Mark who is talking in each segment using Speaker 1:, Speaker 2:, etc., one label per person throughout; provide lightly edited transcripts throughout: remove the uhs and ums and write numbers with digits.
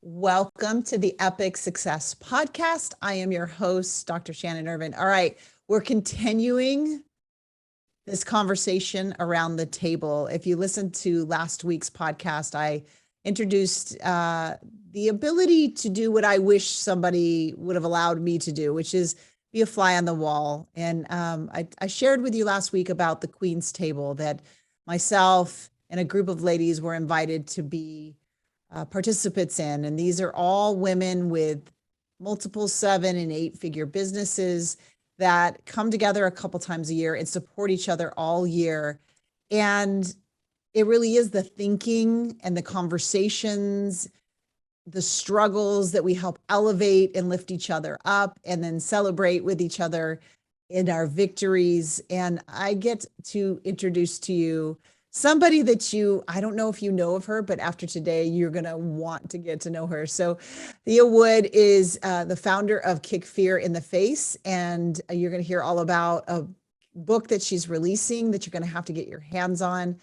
Speaker 1: Welcome to the Epic Success Podcast. I am your host, Dr. Shannon Irvin. All right, we're continuing this conversation around the table. If you listened to last week's podcast, I introduced the ability to do what I wish somebody would have allowed me to do, which is be a fly on the wall. And I shared with you last week about the Queen's Table, that myself and a group of ladies were invited to be participants in. And these are all women with multiple 7- and 8-figure businesses that come together a couple times a year and support each other all year. And it really is the thinking and the conversations, the struggles that we help elevate and lift each other up and then celebrate with each other in our victories. And I get to introduce to you somebody that I don't know if you know of her, but after today, you're going to want to get to know her. So Thea Wood is the founder of Kick Fear in the Face. And you're going to hear all about a book that she's releasing that you're going to have to get your hands on.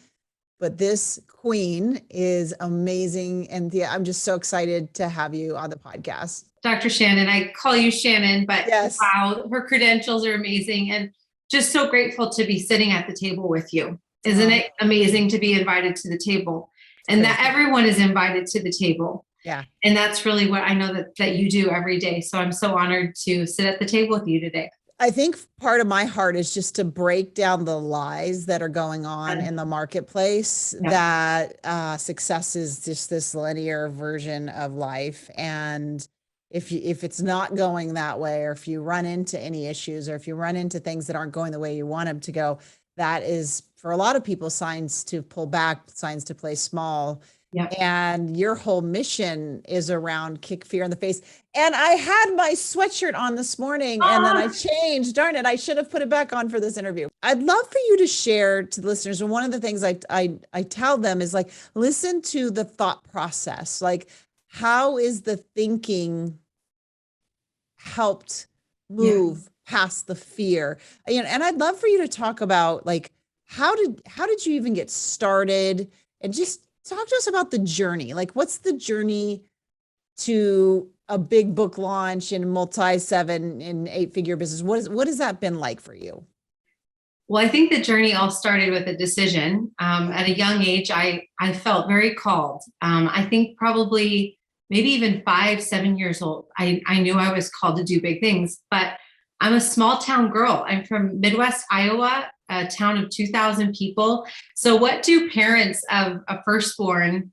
Speaker 1: But this queen is amazing. And Thea, I'm just so excited to have you on the podcast.
Speaker 2: Dr. Shannon, I call you Shannon, but
Speaker 1: yes.
Speaker 2: Wow, her credentials are amazing. And just so grateful to be sitting at the table with you. Isn't it amazing to be invited to the table, and that everyone is invited to the table?
Speaker 1: Yeah.
Speaker 2: And that's really what I know that you do every day. So I'm so honored to sit at the table with you today.
Speaker 1: I think part of my heart is just to break down the lies that are going on in the marketplace, that success is just this linear version of life. And if it's not going that way, or if you run into any issues, or if you run into things that aren't going the way you want them to go, that is, for a lot of people, signs to pull back, signs to play small.
Speaker 2: Yeah.
Speaker 1: And your whole mission is around Kick Fear in the Face. And I had my sweatshirt on this morning and then I changed. Darn it, I should have put it back on for this interview. I'd love for you to share to the listeners. And one of the things I tell them is, like, listen to the thought process. Like, how is the thinking helped move past the fear? And I'd love for you to talk about, like, how did you even get started, and just talk to us about the journey. Like, what's the journey to a big book launch and multi 7- and 8-figure business? What has that been like for you?
Speaker 2: Well, I think the journey all started with a decision. At a young age, I felt very called. I think probably maybe even 5-7 years old, I knew I was called to do big things, but I'm a small town girl. I'm from Midwest Iowa, a town of 2,000 people. So what do parents of a firstborn,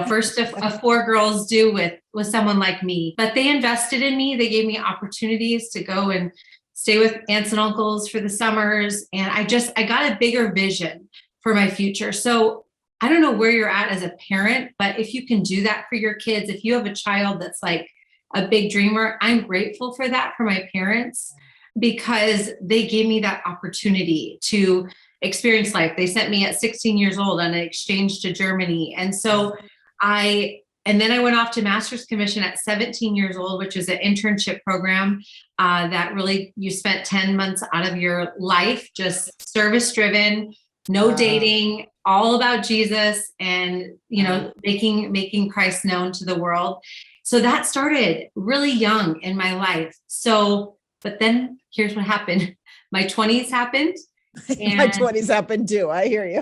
Speaker 2: first of 4 girls do with someone like me? But they invested in me. They gave me opportunities to go and stay with aunts and uncles for the summers. And I got a bigger vision for my future. So I don't know where you're at as a parent, but if you can do that for your kids, if you have a child that's like a big dreamer, I'm grateful for that, for my parents, because they gave me that opportunity to experience life. They sent me at 16 years old on an exchange to Germany. And so then I went off to master's commission at 17 years old, which is an internship program that really, you spent 10 months out of your life, just service driven, no dating, all about Jesus, and, making Christ known to the world. So that started really young in my life. But then here's what happened. My 20s happened.
Speaker 1: And my 20s happened too. I hear you.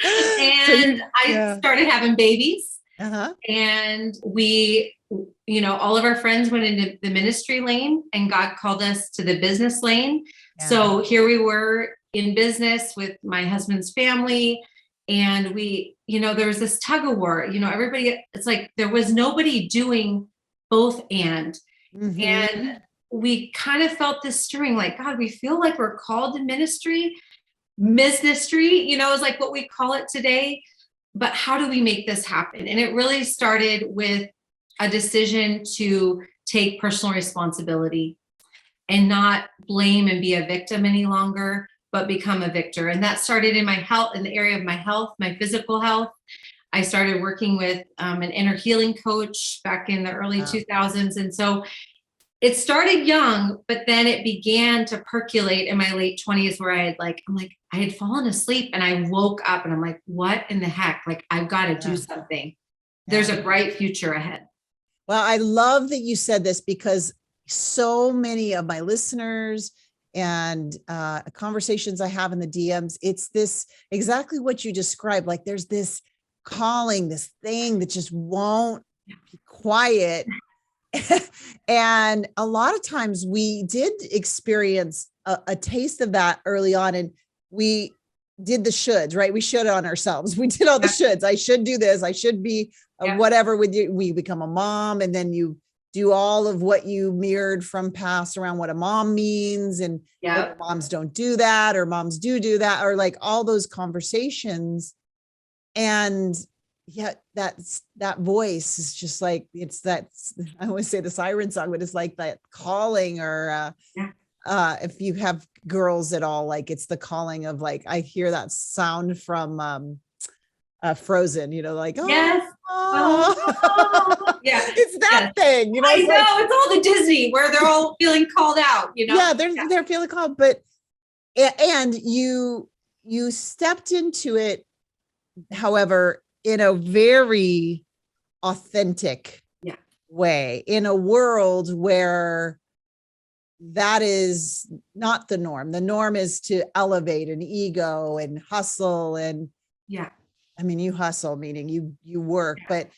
Speaker 2: And I started having babies. And we, all of our friends went into the ministry lane, and God called us to the business lane. So here we were in business with my husband's family. And we, there was this tug of war, everybody, it's like there was nobody doing both and we kind of felt this stirring, like, God, we feel like we're called to ministry, is like what we call it today. But how do we make this happen? And it really started with a decision to take personal responsibility and not blame and be a victim any longer, but become a victor. And that started in my health, in the area of my health, my physical health. I started working with an inner healing coach back in the early 2000s. And so it started young, but then it began to percolate in my late 20s, where I had fallen asleep and I woke up and I'm like, what in the heck? Like, I've got to do something. there's a bright future ahead.
Speaker 1: Well, I love that you said this, because so many of my listeners and conversations I have in the DMs, it's this exactly what you described. Like there's this calling, this thing that just won't be quiet. And a lot of times we did experience a taste of that early on, and we did the shoulds, right? We should on ourselves. We did all the shoulds. I should do this. I should be whatever with you. We become a mom, and then you do all of what you mirrored from past around what a mom means, and moms don't do that, or moms do that, or like all those conversations. And that voice is just like, it's that, I always say the siren song, but it's like that calling, or if you have girls at all, like it's the calling of, like, I hear that sound from Frozen, like,
Speaker 2: yes. Yeah,
Speaker 1: it's that thing,
Speaker 2: I know, it's all the Disney where they're all feeling called out,
Speaker 1: they're feeling called, but and you stepped into it, however, in a very authentic way, in a world where that is not the norm. The norm is to elevate an ego and hustle, and I mean, you hustle, meaning you work, but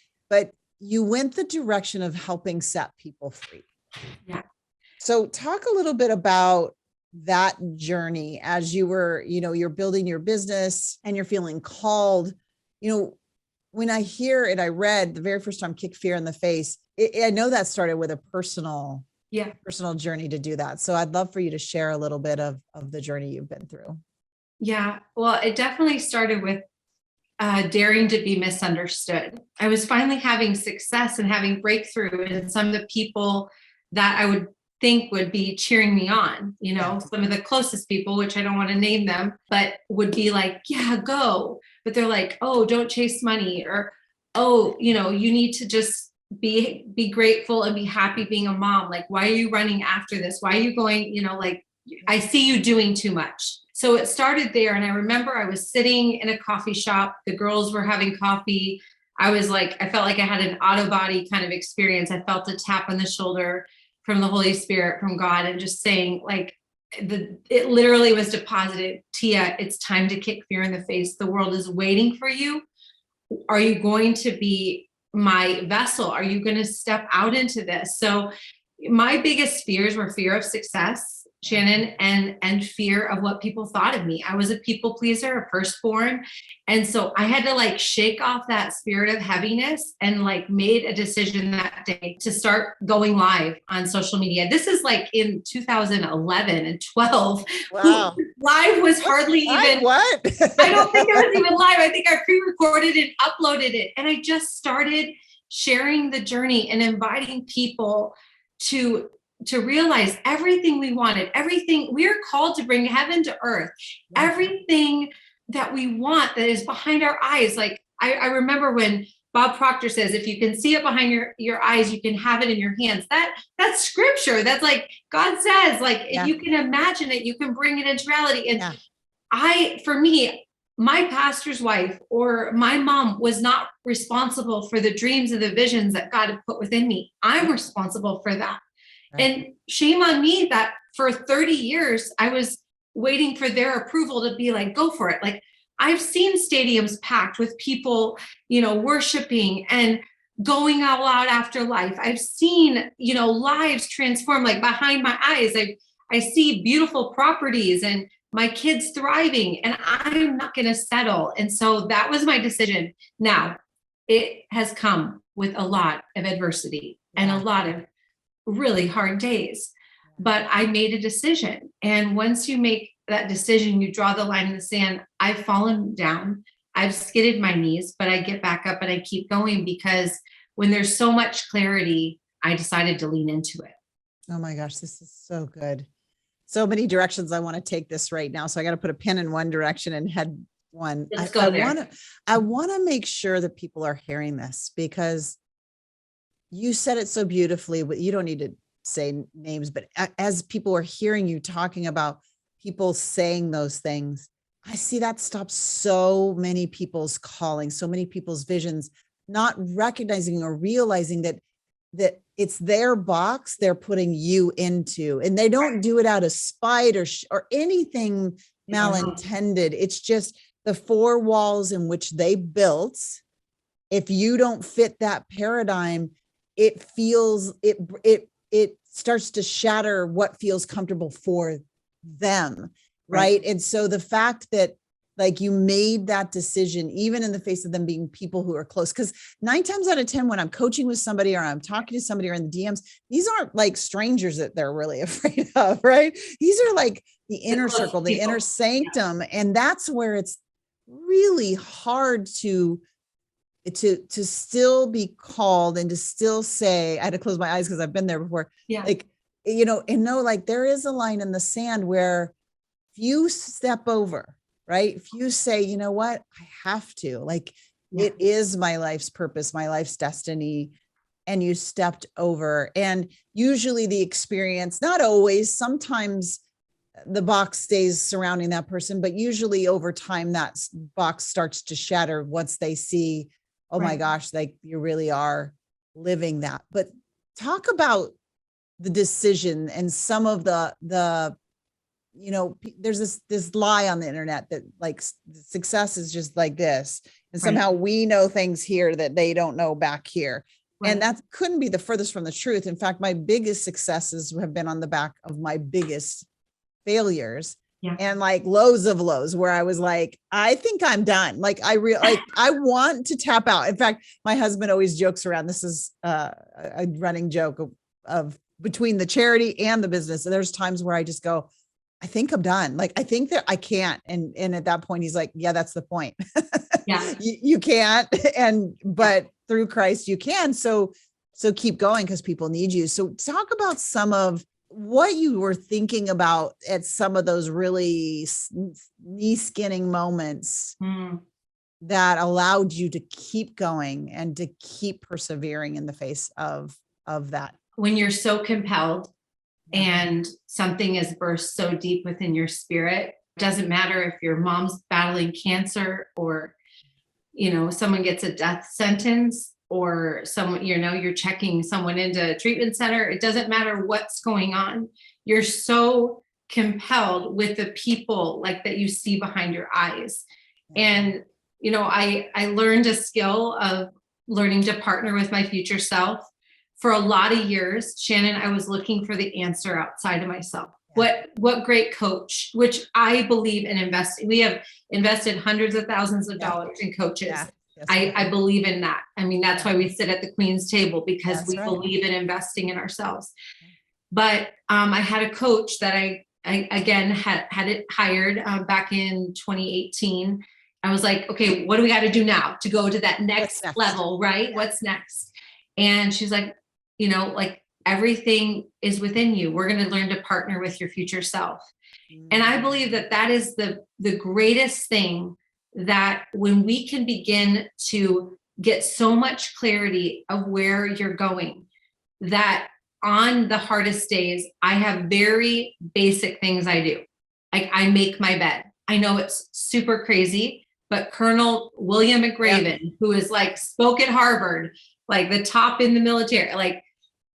Speaker 1: you went the direction of helping set people free. So talk a little bit about that journey as you were, you're building your business and you're feeling called. When I hear and I read the very first time, Kick Fear in the Face, I know that started with a personal journey to do that. So I'd love for you to share a little bit of the journey you've been through.
Speaker 2: Yeah, well, it definitely started with daring to be misunderstood. I was finally having success and having breakthrough, and some of the people that I would think would be cheering me on, some of the closest people, which I don't want to name them, but would be like, yeah, go. But they're like, oh, don't chase money, or, oh, you need to just be grateful and be happy being a mom. Like, why are you running after this? Why are you going, like, I see you doing too much. So it started there. And I remember I was sitting in a coffee shop. The girls were having coffee. I felt like I had an out-of-body kind of experience. I felt a tap on the shoulder from the Holy Spirit, from God, and just saying, like, it literally was deposited, Tia, it's time to kick fear in the face. The world is waiting for you. Are you going to be my vessel? Are you going to step out into this? So my biggest fears were fear of success, Shannon, and fear of what people thought of me. I was a people pleaser, a firstborn. And so I had to shake off that spirit of heaviness, and made a decision that day to start going live on social media. This is in 2011 and 12.
Speaker 1: Wow.
Speaker 2: Live was hardly even,
Speaker 1: what?
Speaker 2: I don't think it was even live. I think I pre-recorded and uploaded it. And I just started sharing the journey and inviting people to realize everything we wanted, everything we're called to bring heaven to earth, everything that we want that is behind our eyes. I remember when Bob Proctor says, if you can see it behind your eyes, you can have it in your hands. That's scripture. That's God says, if you can imagine it, you can bring it into reality. And for me, my pastor's wife or my mom was not responsible for the dreams and the visions that God had put within me. I'm responsible for that. Right. And shame on me that for 30 years, I was waiting for their approval to be go for it. I've seen stadiums packed with people, worshiping and going all out after life. I've seen, lives transform behind my eyes. I see beautiful properties and my kids thriving, and I'm not going to settle. And so that was my decision. Now, it has come with a lot of adversity and a lot of really hard days, but I made a decision. And once you make that decision, you draw the line in the sand. I've fallen down, I've skidded my knees, but I get back up and I keep going, because when there's so much clarity, I decided to lean into it.
Speaker 1: Oh my gosh, this is so good. So many directions I want to take this right now. So I got to put a pin in one direction and head one. I want to make sure that people are hearing this, because you said it so beautifully. You don't need to say names, but as people are hearing you talking about people saying those things, I see that stops so many people's calling, so many people's visions, not recognizing or realizing that it's their box they're putting you into, and they don't do it out of spite or anything malintended. It's just the four walls in which they built. If you don't fit that paradigm, it starts to shatter what feels comfortable for them. Right. And so the fact that like you made that decision, even in the face of them being people who are close, because 9 times out of 10, when I'm coaching with somebody or I'm talking to somebody or in the DMs, these aren't like strangers that they're really afraid of, right? These are like the inner circle, the inner sanctum. And that's where it's really hard to still be called and to still say, I had to close my eyes because I've been there before. Like, you know, and know like there is a line in the sand where if you step over, right? If you say, you know what, I have to, like, it is my life's purpose, my life's destiny. And you stepped over. And usually the experience, not always, sometimes the box stays surrounding that person, but usually over time, that box starts to shatter once they see, oh my gosh, like you really are living that. But talk about the decision and some of the you know, there's this lie on the internet that like success is just like this. And somehow we know things here that they don't know back here. And that couldn't be the furthest from the truth. In fact, my biggest successes have been on the back of my biggest failures and like lows of lows where I was like, I think I'm done. Like I want to tap out. In fact, my husband always jokes around. This is a running joke of between the charity and the business. And there's times where I just go, I think I'm done. Like, I think that I can't. And at that point, he's like, yeah, that's the point. You can't. But through Christ, you can. So keep going because people need you. So talk about some of what you were thinking about at some of those really knee skinning moments that allowed you to keep going and to keep persevering in the face of that.
Speaker 2: When you're so compelled and something is burst so deep within your spirit, it doesn't matter if your mom's battling cancer or, you know, someone gets a death sentence or someone, you know, you're checking someone into a treatment center. It doesn't matter what's going on. You're so compelled with the people like that you see behind your eyes. And, you know, I learned a skill of learning to partner with my future self. For a lot of years, Shannon, I was looking for the answer outside of myself. What great coach, which I believe in investing. We have invested hundreds of thousands of dollars in coaches. I believe in that. I mean, that's why we sit at the Queen's table, because we believe in investing in ourselves. But I had a coach that I again had it hired back in 2018. I was like, okay, what do we got to do now to go to that next level, right? What's next? And she's like, you know, like everything is within you. We're going to learn to partner with your future self. And I believe that that is the greatest thing, that when we can begin to get so much clarity of where you're going, that on the hardest days, I have very basic things I do. Like I make my bed. I know it's super crazy, but Colonel William McRaven, who is like spoke at Harvard, like the top in the military, like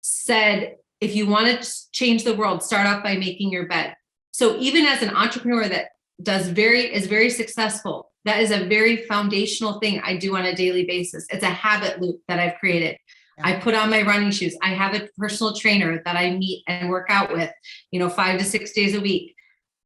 Speaker 2: said, if you want to change the world, start off by making your bed. So even as an entrepreneur that is very successful, that is a very foundational thing I do on a daily basis. It's a habit loop that I've created. I put on my running shoes. I have a personal trainer that I meet and work out with, you know, 5 to 6 days a week.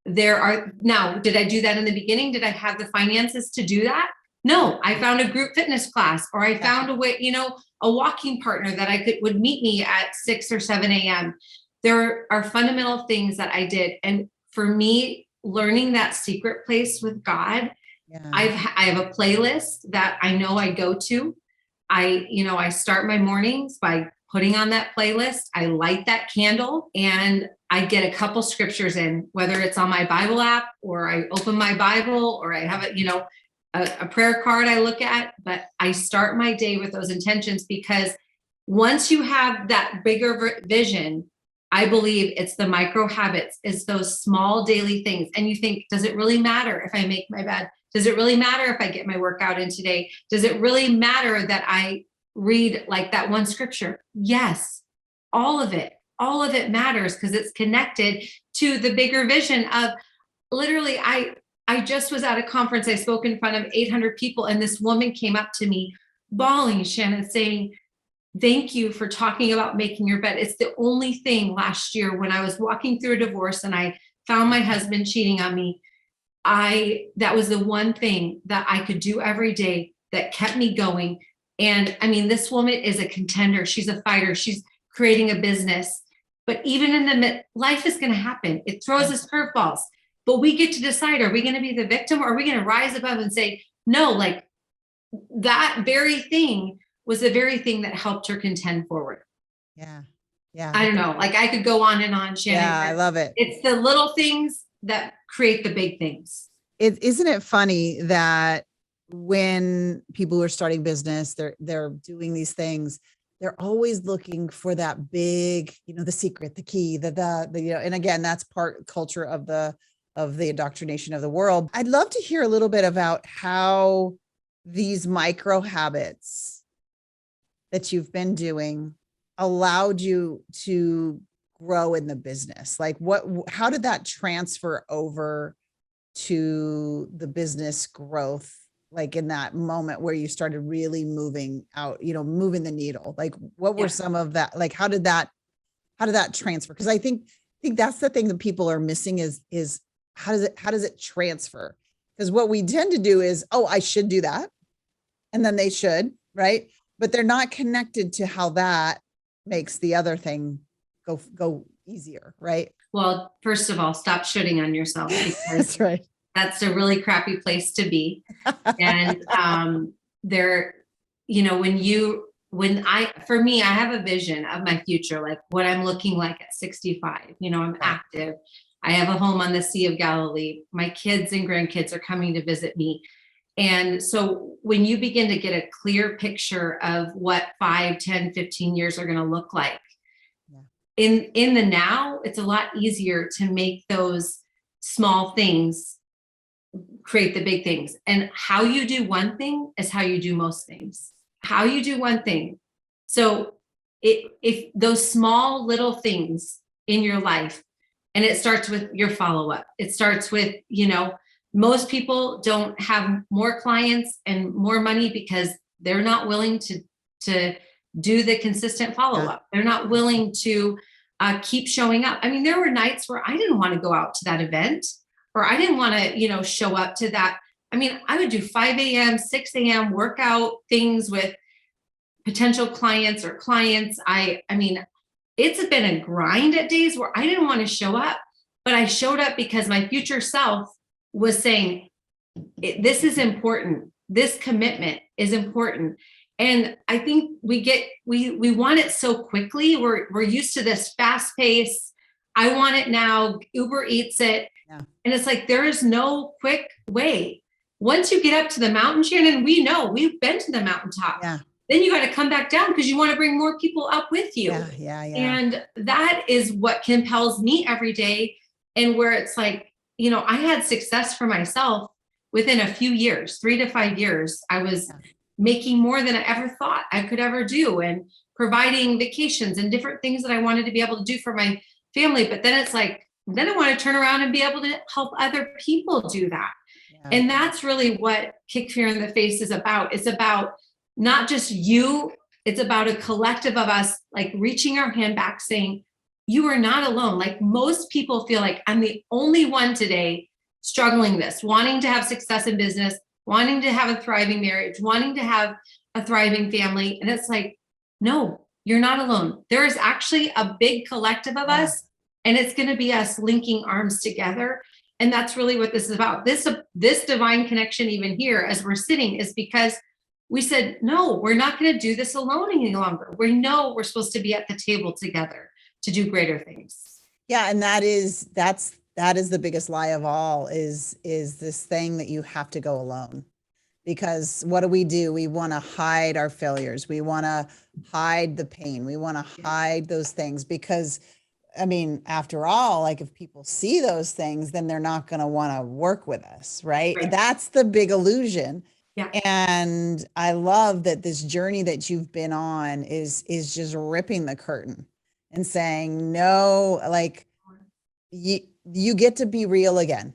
Speaker 2: Now, did I do that in the beginning? Did I have the finances to do that? No, I found a group fitness class, or I found a way, you know, a walking partner that would meet me at 6 or 7 a.m. There are fundamental things that I did. And for me, learning that secret place with God, I have a playlist that I know I go to. I start my mornings by putting on that playlist. I light that candle and I get a couple scriptures in, whether it's on my Bible app or I open my Bible or I have a prayer card I look at, but I start my day with those intentions, because once you have that bigger vision, I believe it's the micro habits, it's those small daily things. And you think, does it really matter if I make my bed? Does it really matter if I get my workout in today? Does it really matter that I read like that one scripture? Yes, all of it matters because it's connected to the bigger vision of literally, I just was at a conference. I spoke in front of 800 people, and this woman came up to me bawling, Shannon, saying, thank you for talking about making your bed. It's the only thing last year when I was walking through a divorce and I found my husband cheating on me. That was the one thing that I could do every day that kept me going. And I mean, this woman is a contender. She's a fighter. She's creating a business. But even in the life is going to happen. It throws us curveballs. But we get to decide, are we going to be the victim, or are we going to rise above and say, no, like that very thing was the very thing that helped her contend forward.
Speaker 1: Yeah. Yeah.
Speaker 2: I don't know. Like I could go on and on, Shannon.
Speaker 1: Yeah, I love it.
Speaker 2: It's the little things that create the big things.
Speaker 1: Isn't it funny that when people are starting business, they're doing these things, they're always looking for that big, the secret, the key, the and again, that's part culture of the indoctrination of the world. I'd love to hear a little bit about how these micro habits that you've been doing allowed you to grow in the business. Like how did that transfer over to the business growth? Like in that moment where you started really moving out, moving the needle, like what were some of that? Like, how did that transfer? Cause I think that's the thing that people are missing is how does it transfer? Because what we tend to do is, oh, I should do that. And then they should, right? But they're not connected to how that makes the other thing go easier, right?
Speaker 2: Well, first of all, stop shooting on yourself, because
Speaker 1: that's right.
Speaker 2: That's a really crappy place to be. And for me, I have a vision of my future, like what I'm looking like at 65. I'm active. I have a home on the Sea of Galilee. My kids and grandkids are coming to visit me. And so when you begin to get a clear picture of what 5, 10, 15 years are going to look like, in the now, it's a lot easier to make those small things create the big things. And how you do one thing is how you do most things. How you do one thing. So if those small little things in your life, and it starts with your follow-up. It starts with, most people don't have more clients and more money because they're not willing to do the consistent follow-up. They're not willing to keep showing up. I mean, there were nights where I didn't want to go out to that event, or I didn't want to, show up to that. I mean, I would do 5 a.m., 6 a.m. workout things with potential clients or clients. I mean, it's been a grind at days where I didn't want to show up, but I showed up because my future self was saying, this is important. This commitment is important. And I think we want it so quickly. We're used to this fast pace. I want it now. Uber Eats it. Yeah. And it's like, there is no quick way. Once you get up to the mountain, Shannon, we've been to the mountaintop. Yeah. Then you got to come back down because you want to bring more people up with you. Yeah. And that is what compels me every day. And where it's like, I had success for myself within a few years, 3 to 5 years. I was making more than I ever thought I could ever do, and providing vacations and different things that I wanted to be able to do for my family. But then it's like, then I want to turn around and be able to help other people do that. Yeah. And that's really what Kick Fear in the Face is about. It's about not just you, it's about a collective of us, like reaching our hand back saying, you are not alone. Like most people feel like I'm the only one today struggling this, wanting to have success in business, wanting to have a thriving marriage, wanting to have a thriving family. And it's like, no, you're not alone. There is actually a big collective of us, and it's going to be us linking arms together. And that's really what this is about. This divine connection, even here as we're sitting, is because we said, no, we're not going to do this alone any longer. We know we're supposed to be at the table together to do greater things.
Speaker 1: Yeah. And that is the biggest lie of all is this thing that you have to go alone. Because what do? We want to hide our failures. We want to hide the pain. We want to hide those things because I mean, after all, like if people see those things, then they're not going to want to work with us, right?
Speaker 2: Right.
Speaker 1: That's the big illusion.
Speaker 2: Yeah.
Speaker 1: And I love that this journey that you've been on is just ripping the curtain and saying, no, like you get to be real again.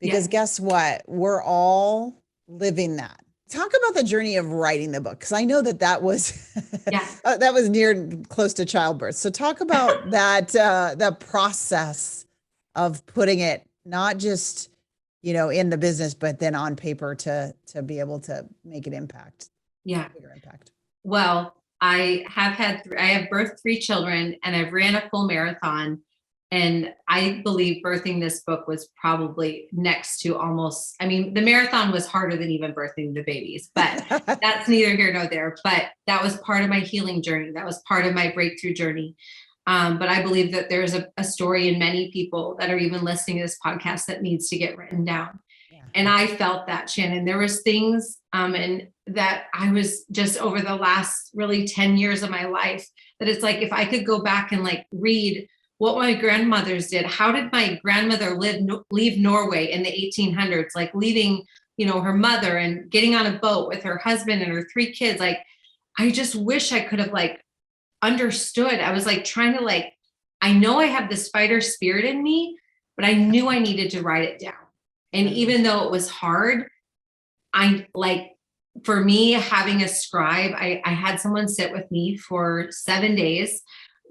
Speaker 1: Because
Speaker 2: Yeah.
Speaker 1: guess what? We're all living that. Talk about the journey of writing the book, because I know that was
Speaker 2: Yeah.
Speaker 1: that was near close to childbirth. So talk about that process of putting it not just in the business, but then on paper to be able to make an impact.
Speaker 2: Yeah.
Speaker 1: Bigger impact.
Speaker 2: Well, I have birthed 3 children, and I've ran a full marathon. And I believe birthing this book was probably next to almost, I mean, the marathon was harder than even birthing the babies, but that's neither here nor there. But that was part of my healing journey. That was part of my breakthrough journey. But I believe that there's a story in many people that are even listening to this podcast that needs to get written down.
Speaker 1: Yeah.
Speaker 2: And I felt that, Shannon. There was things and that I was just over the last really 10 years of my life, that it's like, if I could go back and like read what my grandmothers did. How did my grandmother leave Norway in the 1800s, like leaving, her mother and getting on a boat with her husband and her 3 kids. Like, I just wish I could have like understood. I was like trying to like, I know I have this fighter spirit in me, but I knew I needed to write it down. And even though it was hard, for me, having a scribe, I had someone sit with me for 7 days,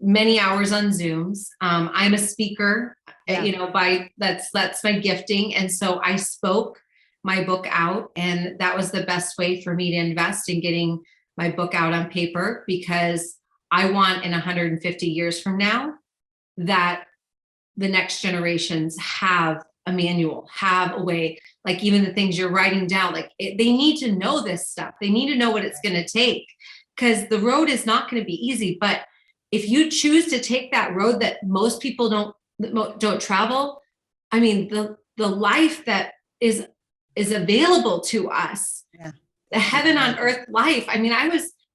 Speaker 2: many hours on Zooms. I'm a speaker, that's my gifting. And so I spoke my book out, and that was the best way for me to invest in getting my book out on paper, because I want in 150 years from now that the next generations have a manual, have a way, like even the things you're writing down, they need to know this stuff. They need to know what it's going to take, because the road is not going to be easy. But if you choose to take that road that most people don't travel, I mean, the life that is available to us, the heaven on earth life. I mean,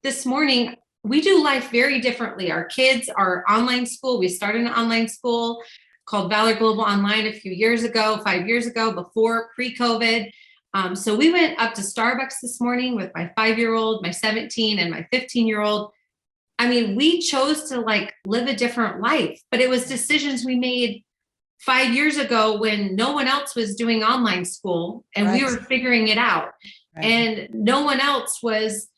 Speaker 2: this morning, we do life very differently. Our kids are online school. We started an online school called Valor Global Online a few years ago, 5 years ago, before pre-COVID. So we went up to Starbucks this morning with my 5-year-old, my 17, and my 15-year-old. I mean, we chose to like live a different life, but it was decisions we made 5 years ago when no one else was doing online school, and we were figuring it out. Right. And no one else was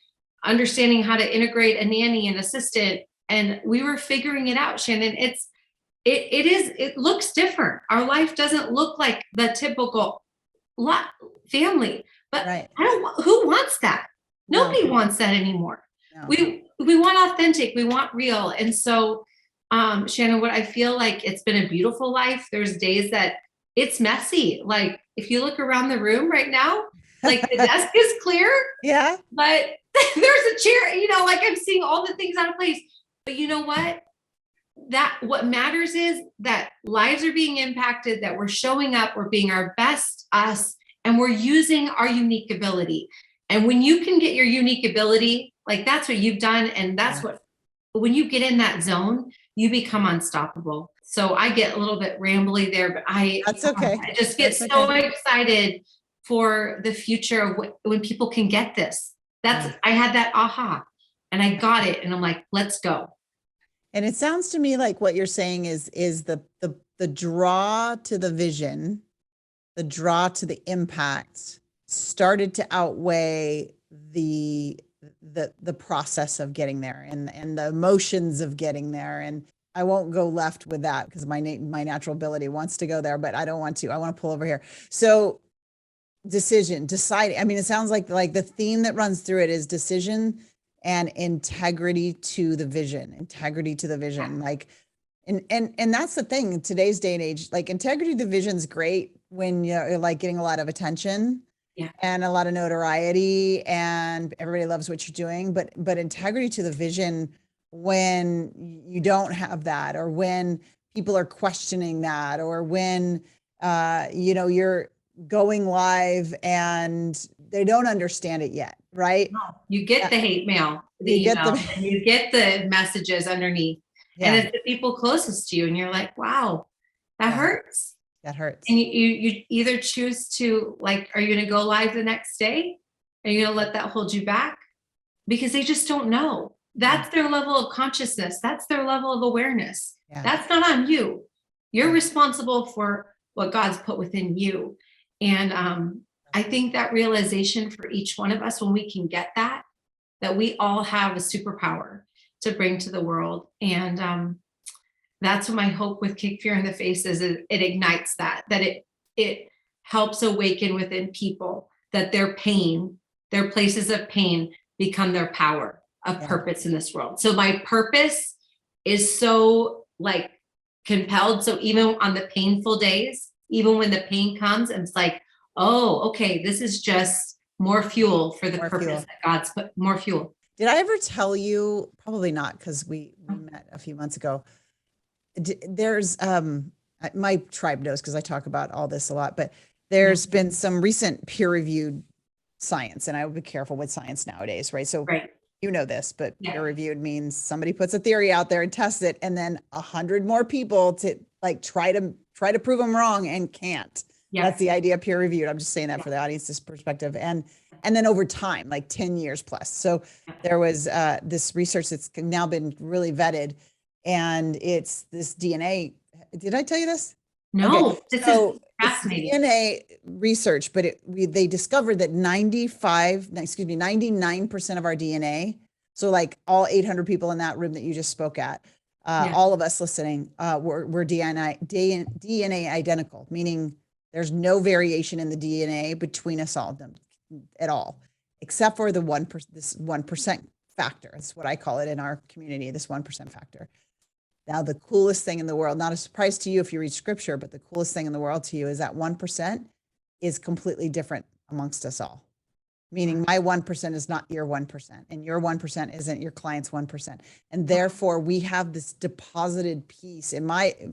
Speaker 2: understanding how to integrate a nanny and assistant. And we were figuring it out, Shannon. It looks different. Our life doesn't look like the typical family, but who wants that? Nobody wants that anymore. No. We want authentic, we want real. And so, Shannon, what I feel like, it's been a beautiful life. There's days that it's messy. Like if you look around the room right now, like the desk is clear. Yeah. But there's a chair, like I'm seeing all the things out of place. But you know what? What matters is that lives are being impacted, that we're showing up, we're being our best us, and we're using our unique ability. And when you can get your unique ability, like that's what you've done. And that's when you get in that zone, you become unstoppable. So I get a little bit rambly there, but that's okay. I just get so excited for the future of when people can get this. I had that aha, and I got it. And I'm like, let's go. And it sounds to me like what you're saying is the draw to the vision, the draw to the impact started to outweigh the process of getting there and the emotions of getting there. And I won't go left with that because my natural ability wants to go there, but I don't want to. I want to pull over here. So deciding. I mean, it sounds like the theme that runs through it is decision and integrity to the vision. Like, and that's the thing in today's day and age. Like, integrity to the vision is great when you're like getting a lot of attention. Yeah. And a lot of notoriety, and everybody loves what you're doing, but integrity to the vision, when you don't have that, or when people are questioning that, or when you're going live and they don't understand it yet, right? No, you get the hate mail, and you get the messages underneath.
Speaker 1: Yeah.
Speaker 2: And it's the people closest to you. And you're like, wow, that hurts.
Speaker 1: That hurts.
Speaker 2: And you either choose to, like, are you going to go live the next day? Are you going to let that hold you back? Because they just don't know. That's their level of consciousness. That's their level of awareness.
Speaker 1: Yeah.
Speaker 2: That's not on you. You're responsible for what God's put within you. And I think that realization for each one of us, when we can get that we all have a superpower to bring to the world. And that's what my hope with Kick Fear in the Face is. It ignites that it helps awaken within people that their pain, their places of pain become their power of purpose in this world. So my purpose is so like compelled. So even on the painful days, even when the pain comes, and it's like, oh, okay, this is just more fuel for the purpose that God's put, more fuel.
Speaker 1: Did I ever tell you? Probably not, because we met a few months ago. There's my tribe knows, because I talk about all this a lot, but there's been some recent peer-reviewed science, and I would be careful with science nowadays, right? So you know this, but peer-reviewed means somebody puts a theory out there and tests it, and then 100 more people to like try to prove them wrong and can't. That's the idea of peer-reviewed. I'm just saying that for the audience's perspective. And then over time, like 10 years plus. So there was this research that's now been really vetted, and it's this DNA. Did I tell you this?
Speaker 2: No,
Speaker 1: okay.
Speaker 2: This
Speaker 1: so
Speaker 2: is fascinating.
Speaker 1: DNA research, but they discovered that 99% of our DNA, so like all 800 people in that room that you just spoke at, all of us listening, we're DNA identical, meaning there's no variation in the DNA between us all at all, except for this 1% factor. That's what I call it in our community, this 1% factor. Now, the coolest thing in the world, not a surprise to you if you read scripture, but the coolest thing in the world to you is that 1% is completely different amongst us all. Meaning my 1% is not your 1%, and your 1% isn't your client's 1%. And therefore we have this deposited piece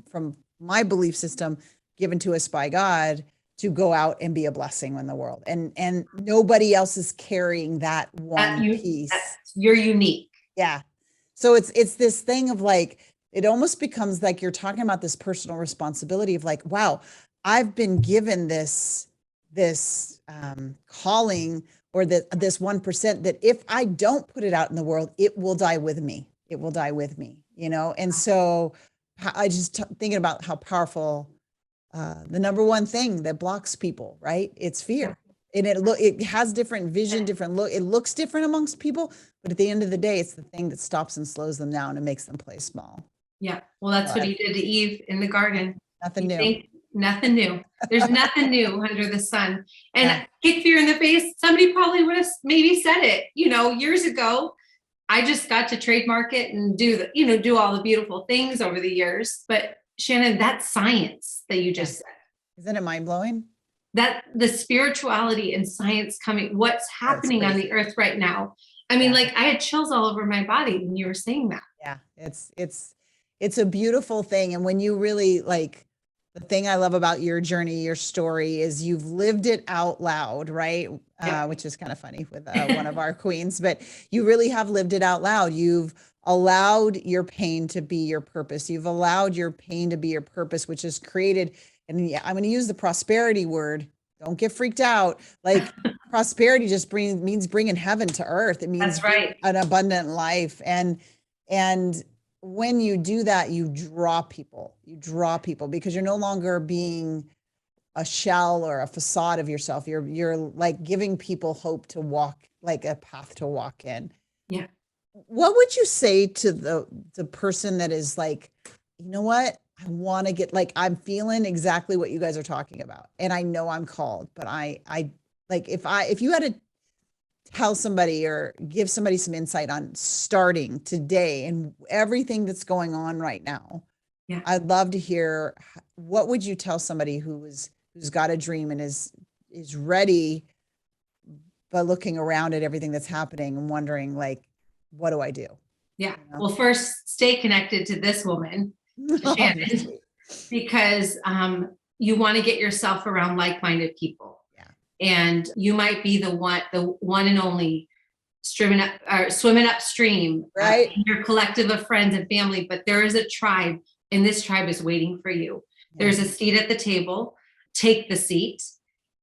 Speaker 1: from my belief system given to us by God to go out and be a blessing in the world. And nobody else is carrying that piece.
Speaker 2: You're unique.
Speaker 1: Yeah. So it's this thing of like, it almost becomes like you're talking about this personal responsibility of like, wow, I've been given this calling, or this 1%, that if I don't put it out in the world, it will die with me. It will die with me, you know? And so I just thinking about how powerful the number one thing that blocks people, right? It's fear. And it has different vision, different look. It looks different amongst people, but at the end of the day, it's the thing that stops and slows them down and makes them play small.
Speaker 2: Yeah. Well, that's what he did to Eve in the garden.
Speaker 1: Nothing new.
Speaker 2: Nothing new. There's nothing new under the sun. And Kick Fear in the Face, somebody probably would have maybe said it, years ago. I just got to trademark it and do all the beautiful things over the years. But Shannon, that's science that you just said.
Speaker 1: Isn't it mind-blowing?
Speaker 2: That the spirituality and science what's happening on the earth right now. I mean, like I had chills all over my body when you were saying that.
Speaker 1: Yeah, it's a beautiful thing. And when you really the thing I love about your journey, your story, is you've lived it out loud, right? Which is kind of funny with one of our queens, but you really have lived it out loud. You've allowed your pain to be your purpose. You've allowed your pain to be your purpose, which has created, and I'm going to use the prosperity word. Don't get freaked out. Like prosperity just means bringing heaven to earth. It means an abundant life. And when you do that, you draw people because you're no longer being a shell or a facade of yourself. You're like giving people hope to walk, like a path to walk in.
Speaker 2: Yeah.
Speaker 1: What would you say to the person that is like, you know what? I want to get, I'm feeling exactly what you guys are talking about. And I know I'm called, but I if you had to tell somebody or give somebody some insight on starting today and everything that's going on right now, I'd love to hear, what would you tell somebody who's got a dream and is ready, but looking around at everything that's happening and wondering, what do I do?
Speaker 2: Yeah. Well, first, stay connected to this woman, Shannon, because you want to get yourself around like-minded people. Yeah. And you might be the one and only swimming upstream,
Speaker 1: right?
Speaker 2: in your collective of friends and family, but there is a tribe, and this tribe is waiting for you. There's a seat at the table. Take the seat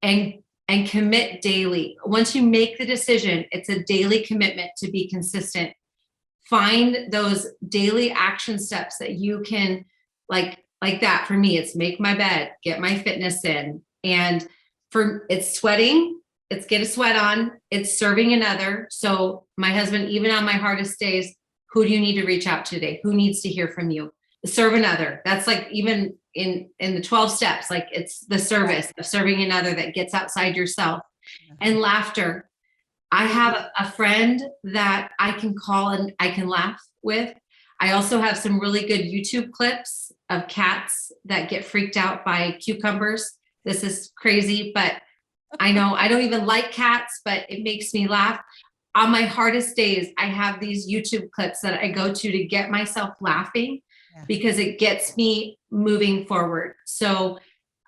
Speaker 2: and commit daily. Once you make the decision, it's a daily commitment to be consistent. Find those daily action steps that you can, like that. For me, it's make my bed, get my fitness in. And it's sweating, it's get a sweat on, it's serving another. So my husband, even on my hardest days, who do you need to reach out to today? Who needs to hear from you? Serve another. That's like even in the 12 steps, like it's the service of serving another that gets outside yourself. And laughter. I have a friend that I can call and I can laugh with. I also have some really good YouTube clips of cats that get freaked out by cucumbers. This is crazy, but I know I don't even like cats, but it makes me laugh. On my hardest days, I have these YouTube clips that I go to get myself laughing because it gets me moving forward. So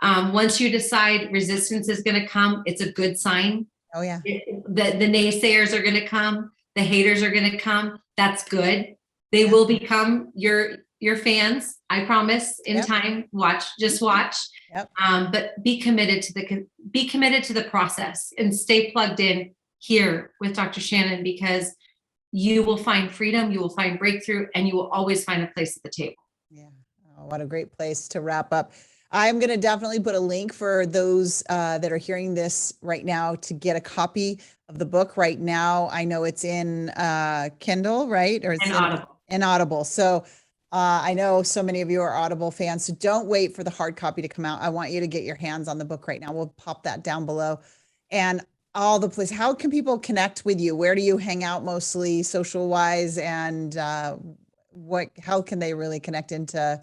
Speaker 2: once you decide resistance is going to come, it's a good sign.
Speaker 1: Oh yeah.
Speaker 2: The naysayers are going to come. The haters are going to come. That's good. They will become your fans. I promise in time. Just watch. But be committed to the process and stay plugged in here with Dr. Shannon, because you will find freedom, you will find breakthrough, and you will always find a place at the table.
Speaker 1: Yeah. Oh, what a great place to wrap up. I'm going to definitely put a link for those that are hearing this right now to get a copy of the book right now. I know it's in Kindle, right? Or it's in Audible. So I know so many of you are Audible fans, so don't wait for the hard copy to come out. I want you to get your hands on the book right now. We'll pop that down below. And all the places. How can people connect with you? Where do you hang out mostly social wise? And how can they really connect into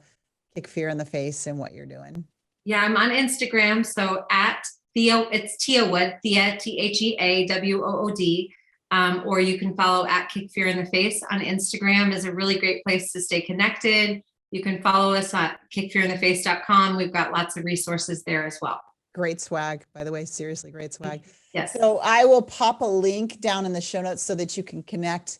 Speaker 1: Kick Fear in the Face and what you're doing?
Speaker 2: Yeah, I'm on Instagram. So at Thea, it's Thea Wood, Thea, TheaWood. Or you can follow at Kick Fear in the Face on Instagram. Is a really great place to stay connected. You can follow us at kickfearintheface.com. We've got lots of resources there as well.
Speaker 1: Great swag, by the way, seriously, great swag.
Speaker 2: Yes.
Speaker 1: So I will pop a link down in the show notes so that you can connect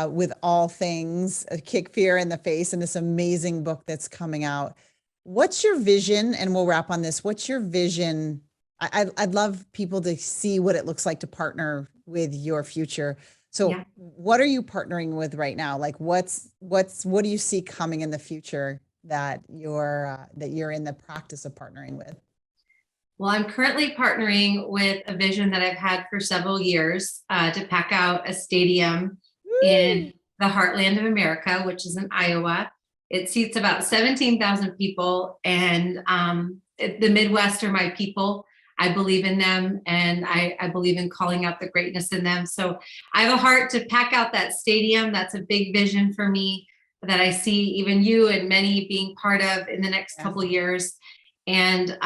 Speaker 1: with all things Kick Fear in the Face and this amazing book that's coming out. What's your vision? And we'll wrap on this. What's your vision? I'd love people to see what it looks like to partner with your future. So what are you partnering with right now? Like what do you see coming in the future that you're in the practice of partnering with?
Speaker 2: Well, I'm currently partnering with a vision that I've had for several years to pack out a stadium in the heartland of America, which is in Iowa. It seats about 17,000 people, and the Midwest are my people. I believe in them, and I believe in calling out the greatness in them. So I have a heart to pack out that stadium. That's a big vision for me that I see even you and many being part of in the next couple of years. And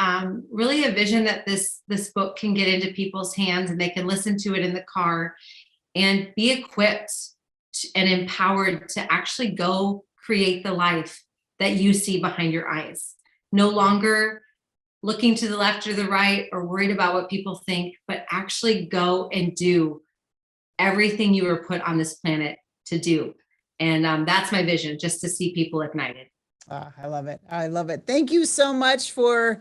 Speaker 2: really a vision that this book can get into people's hands and they can listen to it in the car and be equipped and empowered to actually go create the life that you see behind your eyes. No longer looking to the left or the right or worried about what people think, but actually go and do everything you were put on this planet to do. And that's my vision, just to see people ignited.
Speaker 1: Oh, I love it. I love it. Thank you so much for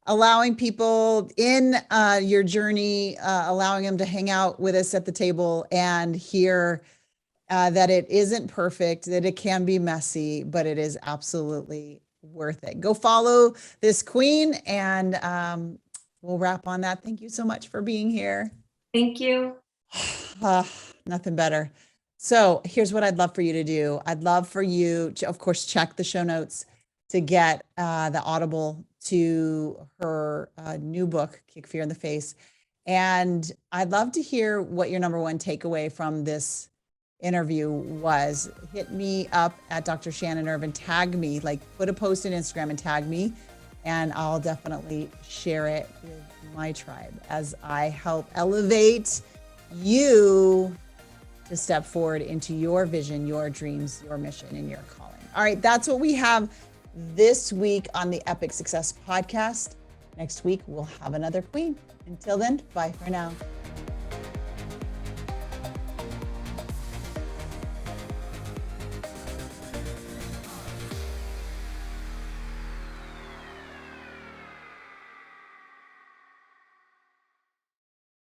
Speaker 1: allowing people in your journey, allowing them to hang out with us at the table and hear that it isn't perfect, that it can be messy, but it is absolutely worth it. Go follow this queen, and we'll wrap on that. Thank you so much for being here.
Speaker 2: Thank you.
Speaker 1: Nothing better. So here's what I'd love for you to do. I'd love for you to, of course, check the show notes to get the Audible to her new book, Kick Fear in the Face. And I'd love to hear what your number one takeaway from this interview was. Hit me up at Dr. Shannon Irvin, tag me, like put a post in Instagram and tag me, and I'll definitely share it with my tribe as I help elevate you to step forward into your vision, your dreams, your mission, and your calling. All right, that's what we have this week on the Epic Success Podcast. Next week, we'll have another queen. Until then, bye for now.